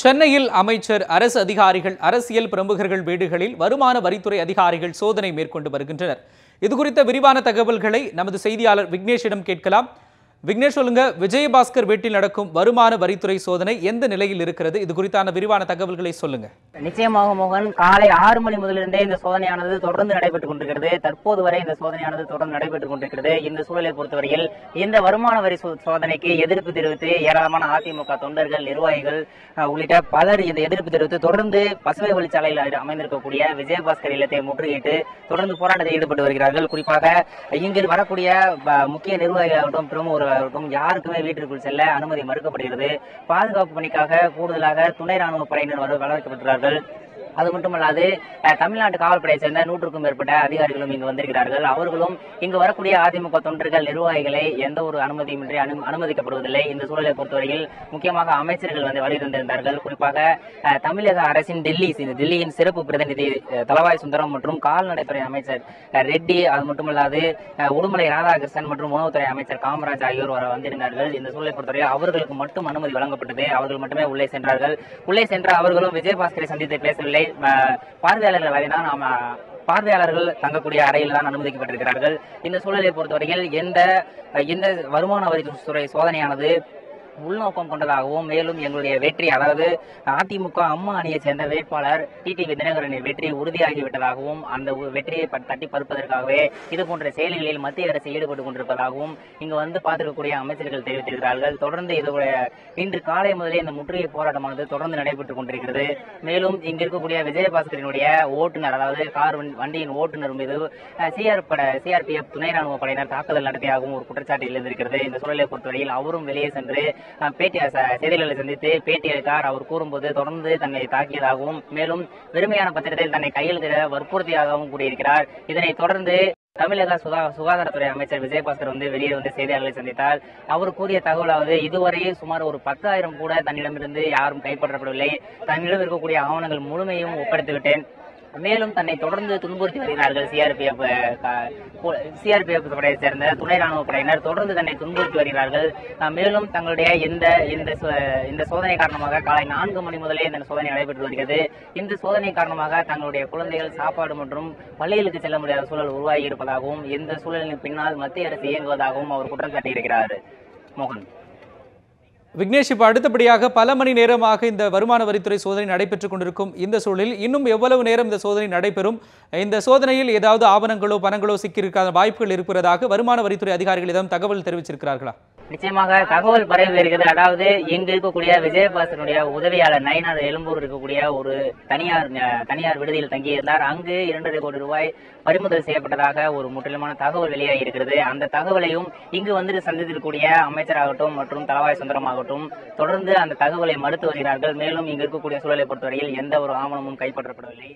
சென்னையில் அமைச்சர், அரசு அதிகாரிகள், அரசியல் பிரமுகர்கள் வீடுகளில் வருமான வரித்துறை அதிகாரிகள் சோதனை மேற்கொண்டு வருகின்றனர். இதுகுறித்த விரிவான தகவல்களை நமது செய்தியாளர் விக்னேஷிடம் கேட்கலாம். விக்னேஷ், சொல்லுங்க, விஜயபாஸ்கர் வீட்டில் நடக்கும் வருமான வரித்துறை சோதனை எந்த நிலையில் இருக்கிறது? இது குறித்தான விரிவான தகவல்களை சொல்லுங்க. நிச்சயமாக மோகன், காலை 6 மணி முதலிருந்தே இந்த சோதனையானது தொடர்ந்து நடைபெற்றுக் கொண்டிருக்கிறது. தற்போது வரை இந்த சோதனையானது தொடர்ந்து நடைபெற்றுக் கொண்டிருக்கிறது. இந்த சூழலை பொறுத்தவரையில் இந்த வருமான வரி சோதனைக்கு எதிர்ப்பு தெரிவித்து ஏராளமான அதிமுக தொண்டர்கள், நிர்வாகிகள் உள்ளிட்ட பலர் இந்த எதிர்ப்பு தெரிவித்து தொடர்ந்து பசுமை வழிச்சாலையில் அமைந்திருக்கக்கூடிய விஜயபாஸ்கர் இல்லத்தை முற்றுகையிட்டு தொடர்ந்து போராட்டத்தில் ஈடுபட்டு வருகிறார்கள். குறிப்பாக இங்கு வரக்கூடிய முக்கிய நிர்வாகிகளாகட்டும், பிரமுகர்களாகட்டும் யாருக்குமே வீட்டிற்குள் செல்ல அனுமதி மறுக்கப்படுகிறது. பாதுகாப்பு பணிக்காக கூடுதலாக துணை ராணுவ படையினர் வளர்க்கப்பட்டுள்ளார்கள். அது மட்டுமல்லாது தமிழ்நாட்டு காவல்படையை சேர்ந்த 100க்கும் மேற்பட்ட அதிகாரிகளும் இங்கு வந்திருக்கிறார்கள். அவர்களும் இங்கு வரக்கூடிய அதிமுக தொண்டர்கள், நிர்வாகிகளை எந்த ஒரு அனுமதியுமின்றி அனுமதிக்கப்படுவதில்லை. இந்த சூழலை பொறுத்தவரையில் முக்கியமாக அமைச்சர்கள் வருகை தந்திருந்தார்கள். குறிப்பாக தமிழக அரசின் டெல்லியின் சிறப்பு பிரதிநிதி தளவாய் சுந்தரம் மற்றும் கால்நடைத்துறை அமைச்சர் ரெட்டி, அது மட்டுமல்லாது உடுமலை ராதாகிருஷ்ணன் மற்றும் உணவுத்துறை அமைச்சர் காமராஜ் ஆகியோர் வந்திருந்தார்கள். இந்த சூழலை பொறுத்தவரையில் அவர்களுக்கு மட்டும் அனுமதி வழங்கப்பட்டது. அவர்கள் மட்டுமே உள்ளே சென்றார்கள். உள்ளே சென்ற அவர்களும் விஜயபாஸ்கரை சந்தித்து பேசவில்லை. பார்வையாளர்கள் வரைதான் பார்வையாளர்கள் தங்கக்கூடிய அறையில் தான் அனுமதிக்கப்பட்டிருக்கிறார்கள். இந்த சூழலை பொறுத்தவரையில் இந்த வருமான வரித்துறை சோதனையானது உள்நோக்கம் கொண்டதாகவும், மேலும் எங்களுடைய வெற்றி, அதாவது அதிமுக அம்மா அணியை சேர்ந்த வேட்பாளர் டிடிவி தினகரனின் வெற்றி உறுதியாகிவிட்டதாகவும், அந்த வெற்றியை தட்டி பறிப்பதற்காகவே இது போன்ற செயல்களில் மத்திய அரசு ஈடுபட்டுக் கொண்டிருப்பதாகவும் இங்கு வந்து பார்த்திருக்கக்கூடிய அமைச்சர்கள் தெரிவித்திருக்கிறார்கள். தொடர்ந்து இன்று காலை முதலே இந்த முற்றுகை போராட்டமானது தொடர்ந்து நடைபெற்றுக் கொண்டிருக்கிறது. மேலும் இங்கு இருக்கக்கூடிய விஜயபாஸ்கரினுடைய ஓட்டுநர், அதாவது வண்டியின் ஓட்டுநர் மீது சிஆர்பிஎஃப் துணை ராணுவ படையினர் தாக்குதல் நடத்தியாகவும் ஒரு குற்றச்சாட்டு எழுந்திருக்கிறது. இந்த சூழலை பொறுத்தவரையில் அவரும் வெளியே சென்று செய்திகளை சந்தித்து பேட்டி அளித்தார். அவர் கூறும்போது தொடர்ந்து தன்னை தாக்கியதாகவும், மேலும் வெறுமையான பத்திரத்தில் தன்னை கையெழுத்திட வற்புறுத்தியாகவும் கூறியிருக்கிறார். இதனைத் தொடர்ந்து தமிழக சுகாதாரத்துறை அமைச்சர் விஜயபாஸ்கர் வெளியே செய்தியாளர்களை சந்தித்தார். அவர் கூறிய தகவலாவது, இதுவரை சுமார் ஒரு 10,000 கூட தன்னிடமிருந்து யாரும் கைப்பற்றப்படவில்லை. தன்னிடம் இருக்கக்கூடிய ஆவணங்கள் முழுமையும் ஒப்படைத்துவிட்டேன். மேலும் தன்னை தொடர்ந்து துன்புறுத்தி வருகிறார்கள். சிஆர்பிஎஃப் படையை சேர்ந்த துணை ராணுவ படையினர் தொடர்ந்து தன்னை துன்புறுத்தி வருகிறார்கள். மேலும் தங்களுடைய இந்த சோதனை காரணமாக காலை 4 மணி முதலே இந்த சோதனை நடைபெற்று வருகிறது. இந்த சோதனை காரணமாக தங்களுடைய குழந்தைகள் சாப்பாடு மற்றும் பள்ளிகளுக்கு செல்ல முடியாத சூழல் உருவாகி இருப்பதாகவும், இந்த சூழலின் பின்னால் மத்திய அரசு இயங்குவதாகவும் அவர் குற்றம் சாட்டியிருக்கிறார். மோகன். விக்னேஷ், இப்ப அடுத்தபடியாக பல மணி நேரமாக இந்த வருமான வரித்துறை சோதனை நடைபெற்றுக் கொண்டிருக்கும் இந்த சூழலில் இன்னும் எவ்வளவு நேரம் இந்த சோதனை நடைபெறும்? இந்த சோதனையில் ஏதாவது ஆவணங்களோ பணங்களோ சிக்கியிருக்காத வாய்ப்புகள் இருக்கிறதாக வருமான வரித்துறை அதிகாரிகள் ஏதாவது தகவல் தெரிவிச்சிருக்கிறார்களா? நிச்சயமாக தகவல் பரவி வருகிறது. அதாவது இங்கு இருக்கக்கூடிய விஜயபாஸ்கருடைய உதவியாளர் நயினார் எழும்பூர் இருக்கக்கூடிய ஒரு தனியார் விடுதியில் தங்கியிருந்தார். அங்கு 2.5 கோடி ரூபாய் பறிமுதல் செய்யப்பட்டதாக ஒரு முற்றிலுமான தகவல் வெளியாகி இருக்கிறது. அந்த தகவலையும் இங்கு சந்தித்திருக்கக்கூடிய அமைச்சராகட்டும் மற்றும் தளவாய் சுந்தரம் ஆகட்டும் தொடர்ந்து அந்த தகவலை மறுத்து வருகிறார்கள். மேலும் இங்கு இருக்கக்கூடிய சூழலை பொறுத்தவரையில் எந்த ஒரு ஆவணமும் கைப்பற்றப்படவில்லை.